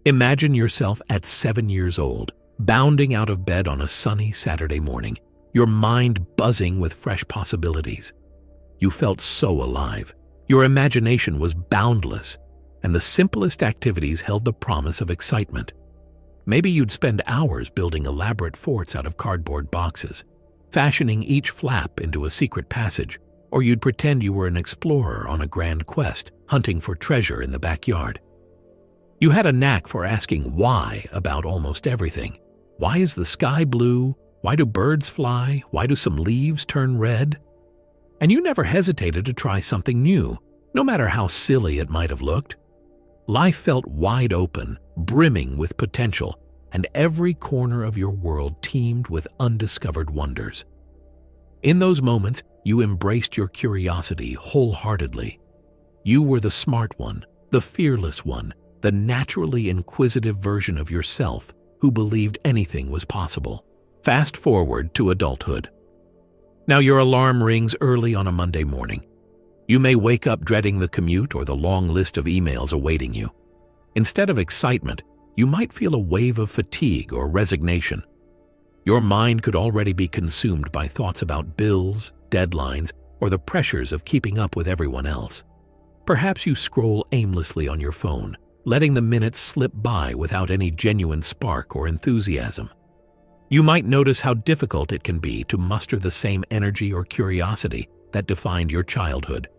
Imagine yourself at 7 years old, bounding out of bed on a sunny Saturday morning, your mind buzzing with fresh possibilities. You felt so alive. Your imagination was boundless, and the simplest activities held the promise of excitement. Maybe you'd spend hours building elaborate forts out of cardboard boxes, fashioning each flap into a secret passage, or you'd pretend you were an explorer on a grand quest, hunting for treasure in the backyard. You had a knack for asking why about almost everything. Why is the sky blue? Why do birds fly? Why do some leaves turn red? And you never hesitated to try something new, no matter how silly it might have looked. Life felt wide open, brimming with potential, and every corner of your world teemed with undiscovered wonders. In those moments, you embraced your curiosity wholeheartedly. You were the smart one, the fearless one, the naturally inquisitive version of yourself who believed anything was possible. Fast forward to adulthood. Now your alarm rings early on a Monday morning. You may wake up dreading the commute or the long list of emails awaiting you. Instead of excitement, you might feel a wave of fatigue or resignation. Your mind could already be consumed by thoughts about bills, deadlines, or the pressures of keeping up with everyone else. Perhaps you scroll aimlessly on your phone, letting the minutes slip by without any genuine spark or enthusiasm. You might notice how difficult it can be to muster the same energy or curiosity that defined your childhood.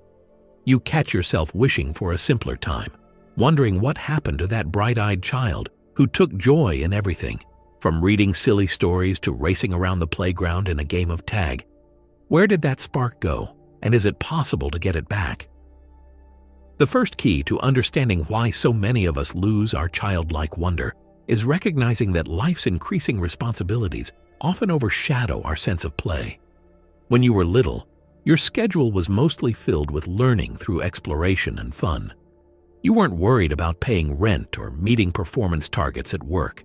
You catch yourself wishing for a simpler time, wondering what happened to that bright-eyed child who took joy in everything, from reading silly stories to racing around the playground in a game of tag. Where did that spark go, and is it possible to get it back? The first key to understanding why so many of us lose our childlike wonder is recognizing that life's increasing responsibilities often overshadow our sense of play. When you were little, your schedule was mostly filled with learning through exploration and fun. You weren't worried about paying rent or meeting performance targets at work.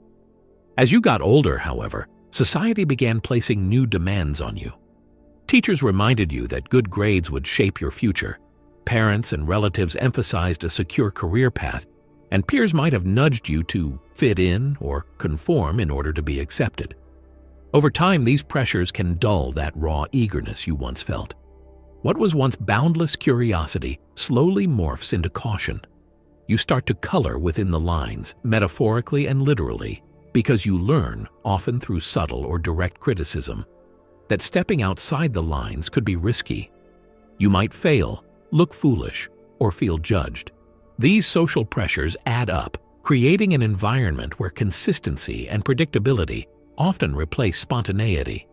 As you got older, however, society began placing new demands on you. Teachers reminded you that good grades would shape your future. Parents and relatives emphasized a secure career path, and peers might have nudged you to fit in or conform in order to be accepted. Over time, these pressures can dull that raw eagerness you once felt. What was once boundless curiosity slowly morphs into caution. You start to color within the lines, metaphorically and literally, because you learn, often through subtle or direct criticism, that stepping outside the lines could be risky. You might fail, look foolish, or feel judged. These social pressures add up, creating an environment where consistency and predictability often replace spontaneity.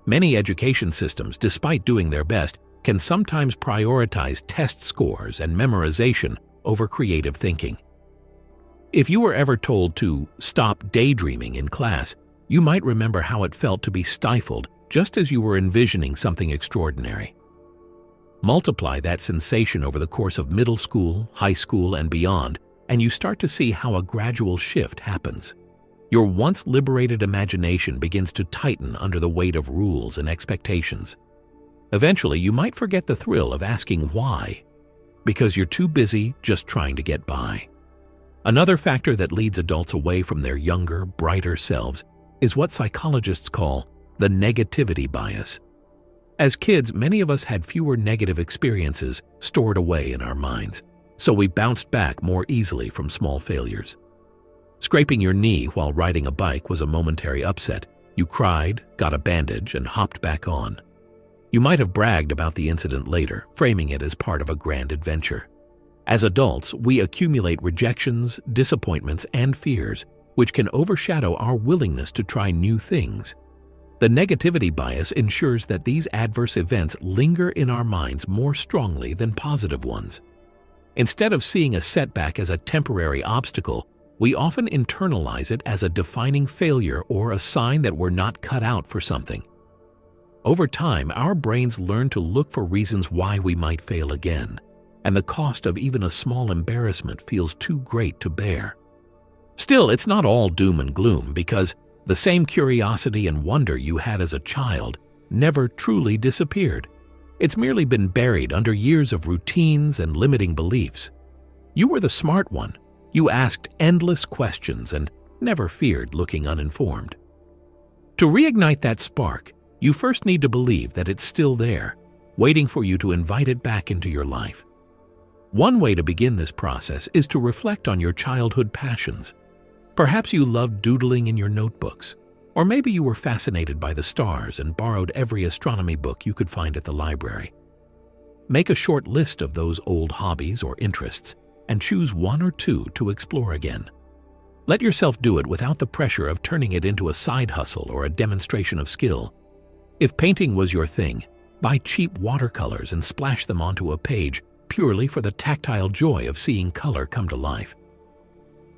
Many education systems, despite doing their best, can sometimes prioritize test scores and memorization over creative thinking. If you were ever told to stop daydreaming in class, you might remember how it felt to be stifled just as you were envisioning something extraordinary. Multiply that sensation over the course of middle school, high school, and beyond, and you start to see how a gradual shift happens. Your once liberated imagination begins to tighten under the weight of rules and expectations. Eventually, you might forget the thrill of asking why, because you're too busy just trying to get by. Another factor that leads adults away from their younger, brighter selves is what psychologists call the negativity bias. As kids, many of us had fewer negative experiences stored away in our minds, so we bounced back more easily from small failures. Scraping your knee while riding a bike was a momentary upset. You cried, got a bandage, and hopped back on. You might have bragged about the incident later, framing it as part of a grand adventure. As adults, we accumulate rejections, disappointments, and fears, which can overshadow our willingness to try new things. The negativity bias ensures that these adverse events linger in our minds more strongly than positive ones. Instead of seeing a setback as a temporary obstacle, we often internalize it as a defining failure or a sign that we're not cut out for something. Over time, our brains learn to look for reasons why we might fail again, and the cost of even a small embarrassment feels too great to bear. Still, it's not all doom and gloom, because the same curiosity and wonder you had as a child never truly disappeared. It's merely been buried under years of routines and limiting beliefs. You were the smart one, You asked endless questions and never feared looking uninformed. To reignite that spark, you first need to believe that it's still there, waiting for you to invite it back into your life. One way to begin this process is to reflect on your childhood passions. Perhaps you loved doodling in your notebooks, or maybe you were fascinated by the stars and borrowed every astronomy book you could find at the library. Make a short list of those old hobbies or interests and choose one or two to explore again. Let yourself do it without the pressure of turning it into a side hustle or a demonstration of skill. If painting was your thing, buy cheap watercolors and splash them onto a page purely for the tactile joy of seeing color come to life.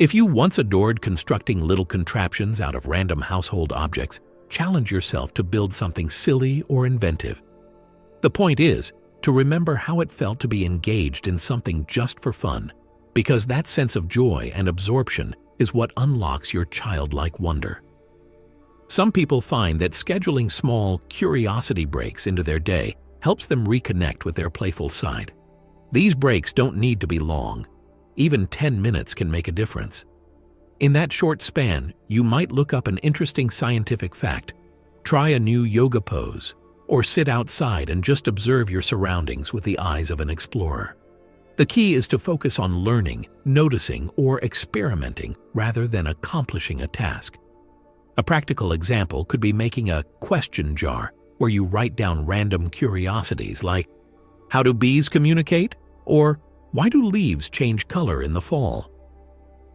If you once adored constructing little contraptions out of random household objects, challenge yourself to build something silly or inventive. The point is to remember how it felt to be engaged in something just for fun, because that sense of joy and absorption is what unlocks your childlike wonder. Some people find that scheduling small curiosity breaks into their day helps them reconnect with their playful side. These breaks don't need to be long. Even 10 minutes can make a difference. In that short span, you might look up an interesting scientific fact, try a new yoga pose, or sit outside and just observe your surroundings with the eyes of an explorer. The key is to focus on learning, noticing, or experimenting rather than accomplishing a task. A practical example could be making a question jar where you write down random curiosities like, how do bees communicate? Or why do leaves change color in the fall?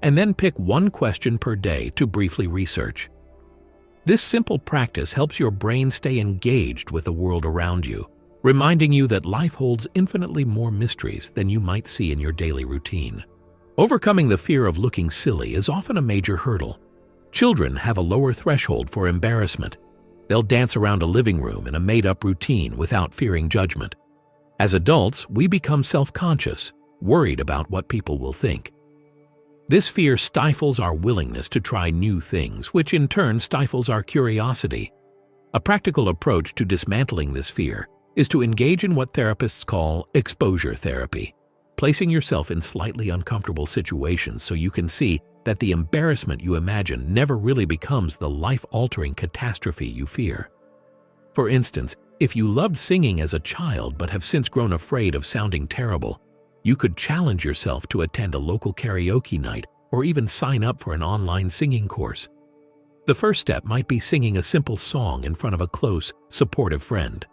And then pick one question per day to briefly research. This simple practice helps your brain stay engaged with the world around you, reminding you that life holds infinitely more mysteries than you might see in your daily routine. Overcoming the fear of looking silly is often a major hurdle. Children have a lower threshold for embarrassment. They'll dance around a living room in a made-up routine without fearing judgment. As adults, we become self-conscious, worried about what people will think. This fear stifles our willingness to try new things, which in turn stifles our curiosity. A practical approach to dismantling this fear is to engage in what therapists call exposure therapy, placing yourself in slightly uncomfortable situations so you can see that the embarrassment you imagine never really becomes the life-altering catastrophe you fear. For instance, if you loved singing as a child but have since grown afraid of sounding terrible, you could challenge yourself to attend a local karaoke night or even sign up for an online singing course. The first step might be singing a simple song in front of a close, supportive friend.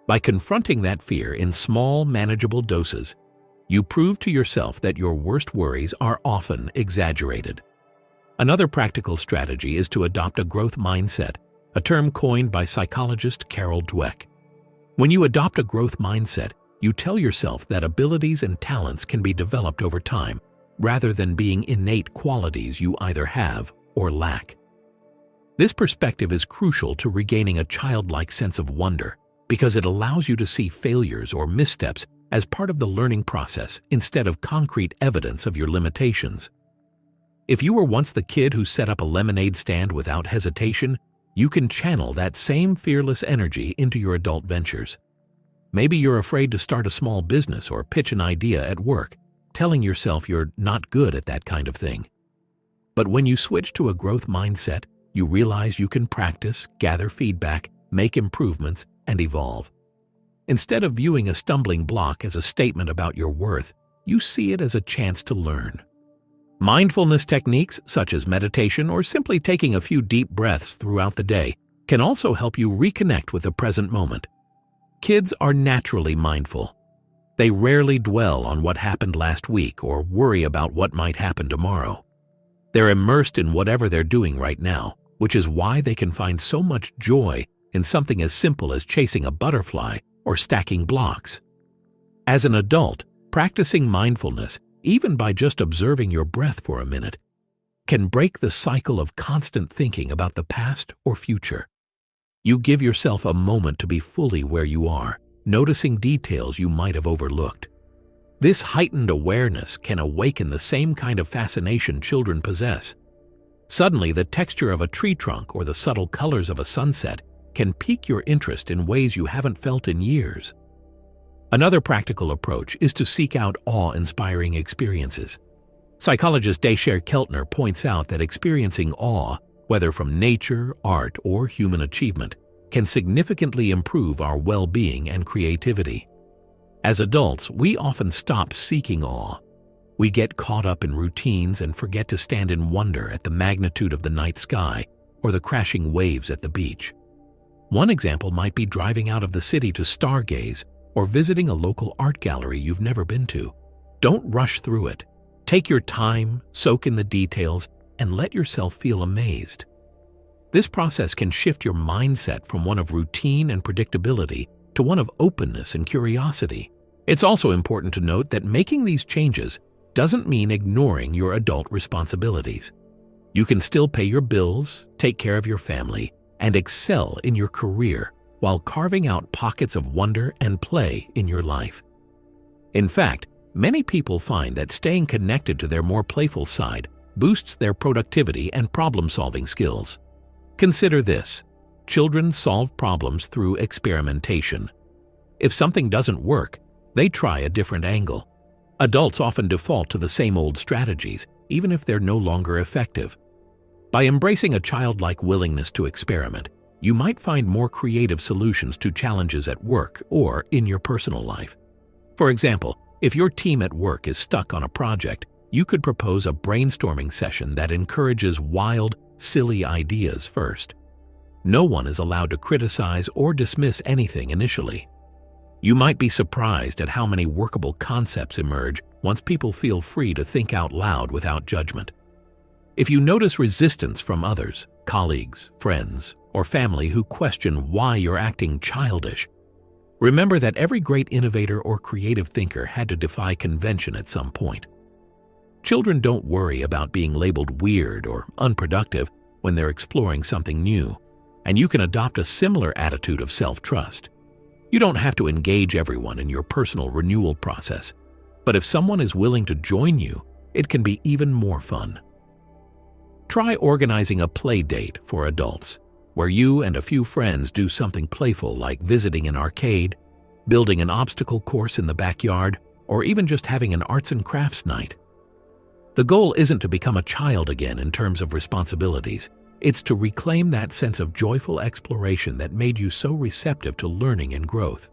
By confronting that fear in small, manageable doses, you prove to yourself that your worst worries are often exaggerated. Another practical strategy is to adopt a growth mindset, a term coined by psychologist Carol Dweck. When you adopt a growth mindset, you tell yourself that abilities and talents can be developed over time, rather than being innate qualities you either have or lack. This perspective is crucial to regaining a childlike sense of wonder because it allows you to see failures or missteps as part of the learning process instead of concrete evidence of your limitations. If you were once the kid who set up a lemonade stand without hesitation, you can channel that same fearless energy into your adult ventures. Maybe you're afraid to start a small business or pitch an idea at work, telling yourself you're not good at that kind of thing. But when you switch to a growth mindset, you realize you can practice, gather feedback, make improvements, and evolve. Instead of viewing a stumbling block as a statement about your worth, you see it as a chance to learn. Mindfulness techniques such as meditation or simply taking a few deep breaths throughout the day can also help you reconnect with the present moment. Kids are naturally mindful. They rarely dwell on what happened last week or worry about what might happen tomorrow. They're immersed in whatever they're doing right now, which is why they can find so much joy in something as simple as chasing a butterfly or stacking blocks. As an adult, practicing mindfulness, even by just observing your breath for a minute, can break the cycle of constant thinking about the past or future. You give yourself a moment to be fully where you are, noticing details you might have overlooked. This heightened awareness can awaken the same kind of fascination children possess. Suddenly, the texture of a tree trunk or the subtle colors of a sunset can pique your interest in ways you haven't felt in years. Another practical approach is to seek out awe-inspiring experiences. Psychologist Daisher Keltner points out that experiencing awe, whether from nature, art, or human achievement, can significantly improve our well-being and creativity. As adults, we often stop seeking awe. We get caught up in routines and forget to stand in wonder at the magnitude of the night sky or the crashing waves at the beach. One example might be driving out of the city to stargaze or visiting a local art gallery you've never been to. Don't rush through it. Take your time, soak in the details, and let yourself feel amazed. This process can shift your mindset from one of routine and predictability to one of openness and curiosity. It's also important to note that making these changes doesn't mean ignoring your adult responsibilities. You can still pay your bills, take care of your family, and excel in your career while carving out pockets of wonder and play in your life. In fact, many people find that staying connected to their more playful side boosts their productivity and problem-solving skills. Consider this: children solve problems through experimentation. If something doesn't work, they try a different angle. Adults often default to the same old strategies, even if they're no longer effective. By embracing a childlike willingness to experiment, you might find more creative solutions to challenges at work or in your personal life. For example, if your team at work is stuck on a project, you could propose a brainstorming session that encourages wild, silly ideas first. No one is allowed to criticize or dismiss anything initially. You might be surprised at how many workable concepts emerge once people feel free to think out loud without judgment. If you notice resistance from others, colleagues, friends, or family who question why you're acting childish, remember that every great innovator or creative thinker had to defy convention at some point. Children don't worry about being labeled weird or unproductive when they're exploring something new, and you can adopt a similar attitude of self-trust. You don't have to engage everyone in your personal renewal process, but if someone is willing to join you, it can be even more fun. Try organizing a play date for adults, where you and a few friends do something playful like visiting an arcade, building an obstacle course in the backyard, or even just having an arts and crafts night. The goal isn't to become a child again in terms of responsibilities. It's to reclaim that sense of joyful exploration that made you so receptive to learning and growth.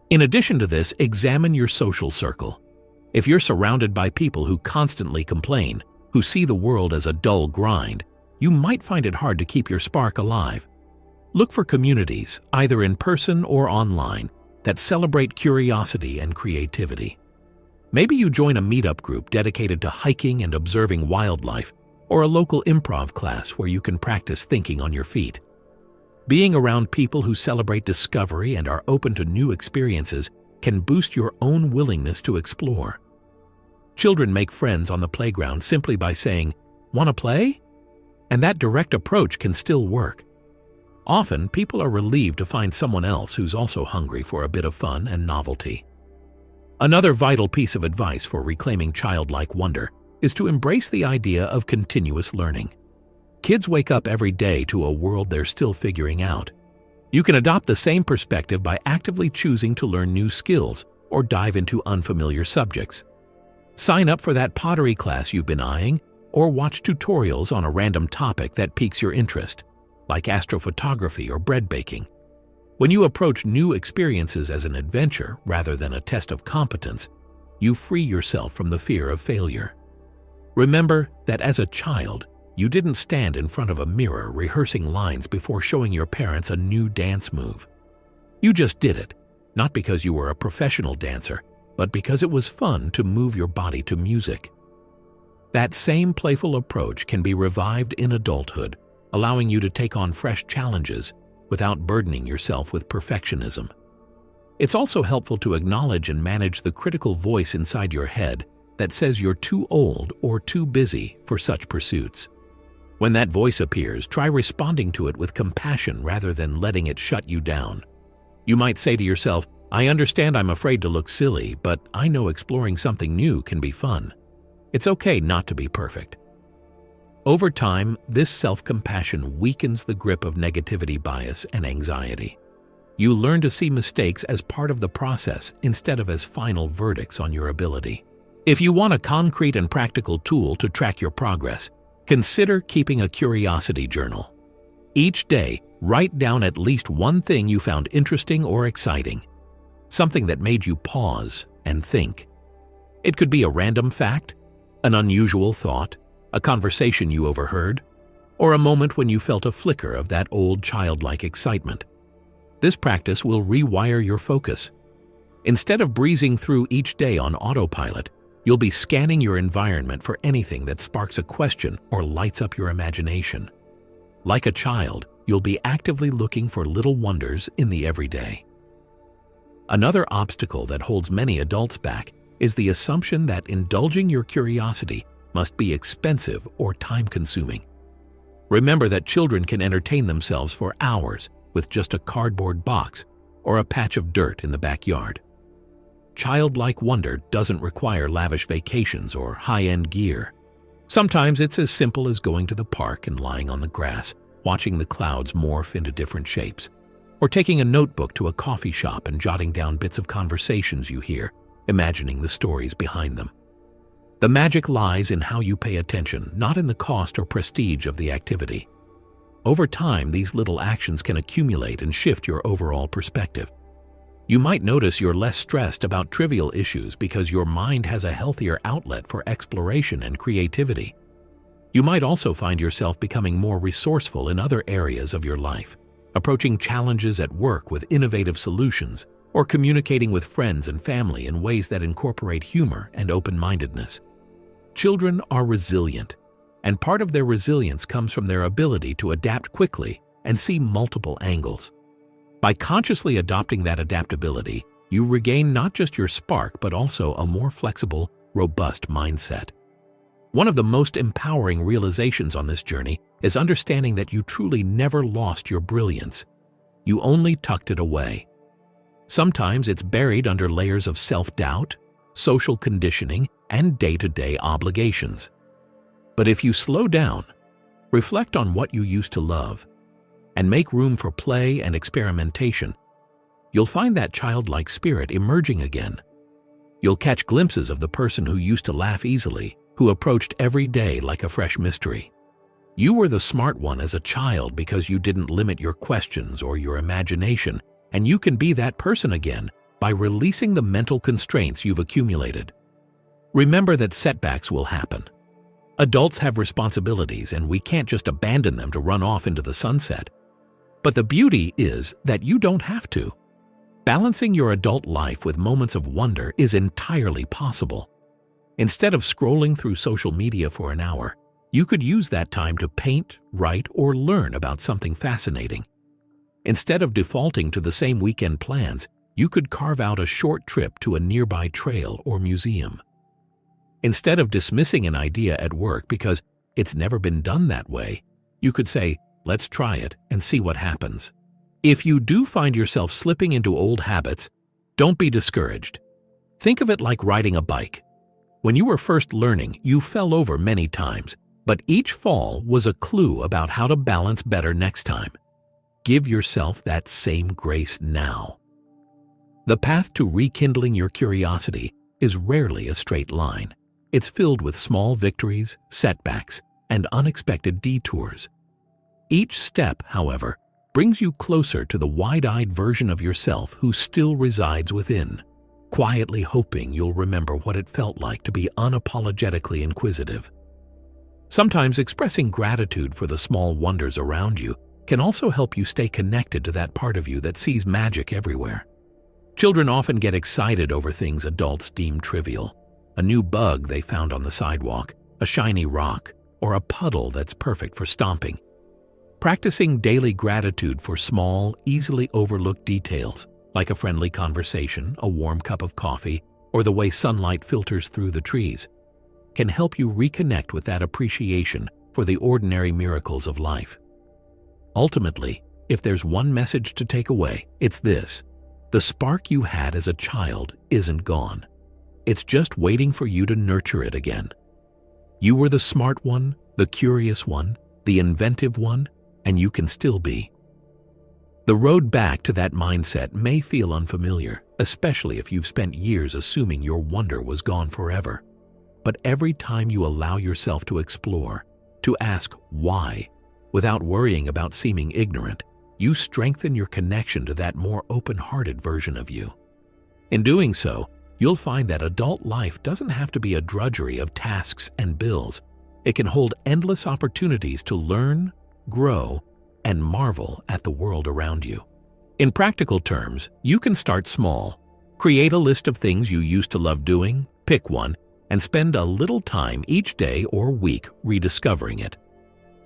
In addition to this, examine your social circle. If you're surrounded by people who constantly complain, who see the world as a dull grind, you might find it hard to keep your spark alive. Look for communities, either in person or online, that celebrate curiosity and creativity. Maybe you join a meetup group dedicated to hiking and observing wildlife, or a local improv class where you can practice thinking on your feet. Being around people who celebrate discovery and are open to new experiences can boost your own willingness to explore. Children make friends on the playground simply by saying, "Want to play?" And that direct approach can still work. Often, people are relieved to find someone else who's also hungry for a bit of fun and novelty. Another vital piece of advice for reclaiming childlike wonder is to embrace the idea of continuous learning. Kids wake up every day to a world they're still figuring out. You can adopt the same perspective by actively choosing to learn new skills or dive into unfamiliar subjects. Sign up for that pottery class you've been eyeing, or watch tutorials on a random topic that piques your interest, like astrophotography or bread baking. When you approach new experiences as an adventure rather than a test of competence, you free yourself from the fear of failure. Remember that as a child, you didn't stand in front of a mirror rehearsing lines before showing your parents a new dance move. You just did it, not because you were a professional dancer, but because it was fun to move your body to music. That same playful approach can be revived in adulthood, allowing you to take on fresh challenges without burdening yourself with perfectionism. It's also helpful to acknowledge and manage the critical voice inside your head that says you're too old or too busy for such pursuits. When that voice appears, try responding to it with compassion rather than letting it shut you down. You might say to yourself, "I understand I'm afraid to look silly, but I know exploring something new can be fun." It's okay not to be perfect. Over time, this self-compassion weakens the grip of negativity bias and anxiety. You learn to see mistakes as part of the process instead of as final verdicts on your ability. If you want a concrete and practical tool to track your progress, consider keeping a curiosity journal. Each day, write down at least one thing you found interesting or exciting, something that made you pause and think. It could be a random fact, an unusual thought, a conversation you overheard, or a moment when you felt a flicker of that old childlike excitement. This practice will rewire your focus. Instead of breezing through each day on autopilot, you'll be scanning your environment for anything that sparks a question or lights up your imagination. Like a child, you'll be actively looking for little wonders in the everyday. Another obstacle that holds many adults back is the assumption that indulging your curiosity must be expensive or time-consuming. Remember that children can entertain themselves for hours with just a cardboard box or a patch of dirt in the backyard. Childlike wonder doesn't require lavish vacations or high-end gear. Sometimes it's as simple as going to the park and lying on the grass, watching the clouds morph into different shapes, or taking a notebook to a coffee shop and jotting down bits of conversations you hear, imagining the stories behind them. The magic lies in how you pay attention, not in the cost or prestige of the activity. Over time, these little actions can accumulate and shift your overall perspective. You might notice you're less stressed about trivial issues because your mind has a healthier outlet for exploration and creativity. You might also find yourself becoming more resourceful in other areas of your life, approaching challenges at work with innovative solutions, or communicating with friends and family in ways that incorporate humor and open-mindedness. Children are resilient, and part of their resilience comes from their ability to adapt quickly and see multiple angles. By consciously adopting that adaptability, you regain not just your spark but also a more flexible, robust mindset. One of the most empowering realizations on this journey is understanding that you truly never lost your brilliance. You only tucked it away. Sometimes it's buried under layers of self-doubt, social conditioning, and day-to-day obligations. But if you slow down, reflect on what you used to love, and make room for play and experimentation, you'll find that childlike spirit emerging again. You'll catch glimpses of the person who used to laugh easily, who approached every day like a fresh mystery. You were the smart one as a child because you didn't limit your questions or your imagination, and you can be that person again by releasing the mental constraints you've accumulated. Remember that setbacks will happen. Adults have responsibilities, and we can't just abandon them to run off into the sunset. But the beauty is that you don't have to. Balancing your adult life with moments of wonder is entirely possible. Instead of scrolling through social media for an hour, you could use that time to paint, write, or learn about something fascinating. Instead of defaulting to the same weekend plans, you could carve out a short trip to a nearby trail or museum. Instead of dismissing an idea at work because it's never been done that way, you could say, "Let's try it and see what happens." If you do find yourself slipping into old habits, don't be discouraged. Think of it like riding a bike. When you were first learning, you fell over many times, but each fall was a clue about how to balance better next time. Give yourself that same grace now. The path to rekindling your curiosity is rarely a straight line. It's filled with small victories, setbacks, and unexpected detours. Each step, however, brings you closer to the wide-eyed version of yourself who still resides within, quietly hoping you'll remember what it felt like to be unapologetically inquisitive. Sometimes expressing gratitude for the small wonders around you can also help you stay connected to that part of you that sees magic everywhere. Children often get excited over things adults deem trivial. A new bug they found on the sidewalk, a shiny rock, or a puddle that's perfect for stomping. Practicing daily gratitude for small, easily overlooked details, like a friendly conversation, a warm cup of coffee, or the way sunlight filters through the trees, can help you reconnect with that appreciation for the ordinary miracles of life. Ultimately, if there's one message to take away, it's this: the spark you had as a child isn't gone. It's just waiting for you to nurture it again. You were the smart one, the curious one, the inventive one, and you can still be. The road back to that mindset may feel unfamiliar, especially if you've spent years assuming your wonder was gone forever. but every time you allow yourself to explore, to ask why, without worrying about seeming ignorant, you strengthen your connection to that more open-hearted version of you. In doing so, you'll find that adult life doesn't have to be a drudgery of tasks and bills. It can hold endless opportunities to learn, grow, and marvel at the world around you. In practical terms, you can start small. Create a list of things you used to love doing, pick one, and spend a little time each day or week rediscovering it.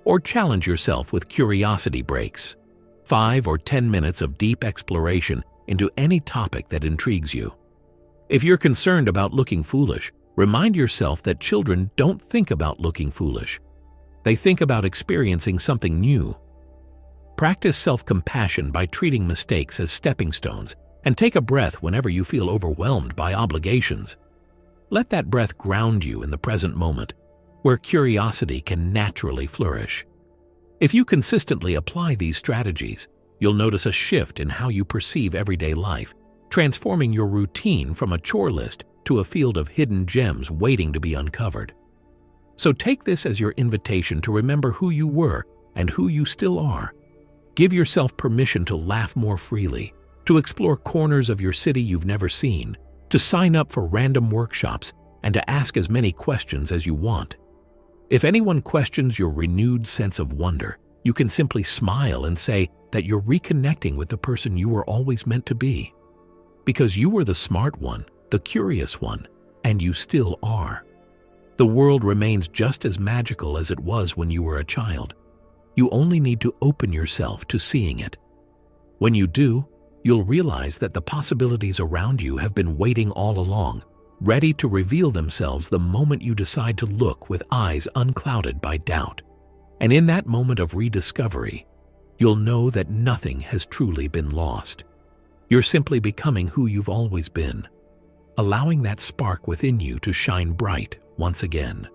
Or challenge yourself with curiosity breaks, 5 or 10 minutes of deep exploration into any topic that intrigues you. If you're concerned about looking foolish, remind yourself that children don't think about looking foolish. They think about experiencing something new. Practice self-compassion by treating mistakes as stepping stones, and take a breath whenever you feel overwhelmed by obligations. Let that breath ground you in the present moment, where curiosity can naturally flourish. If you consistently apply these strategies, you'll notice a shift in how you perceive everyday life, transforming your routine from a chore list to a field of hidden gems waiting to be uncovered. So take this as your invitation to remember who you were and who you still are. Give yourself permission to laugh more freely, to explore corners of your city you've never seen, to sign up for random workshops, and to ask as many questions as you want. If anyone questions your renewed sense of wonder, you can simply smile and say that you're reconnecting with the person you were always meant to be. Because you were the smart one, the curious one, and you still are. The world remains just as magical as it was when you were a child. You only need to open yourself to seeing it. When you do, you'll realize that the possibilities around you have been waiting all along, ready to reveal themselves the moment you decide to look with eyes unclouded by doubt. And in that moment of rediscovery, you'll know that nothing has truly been lost. You're simply becoming who you've always been, allowing that spark within you to shine bright once again.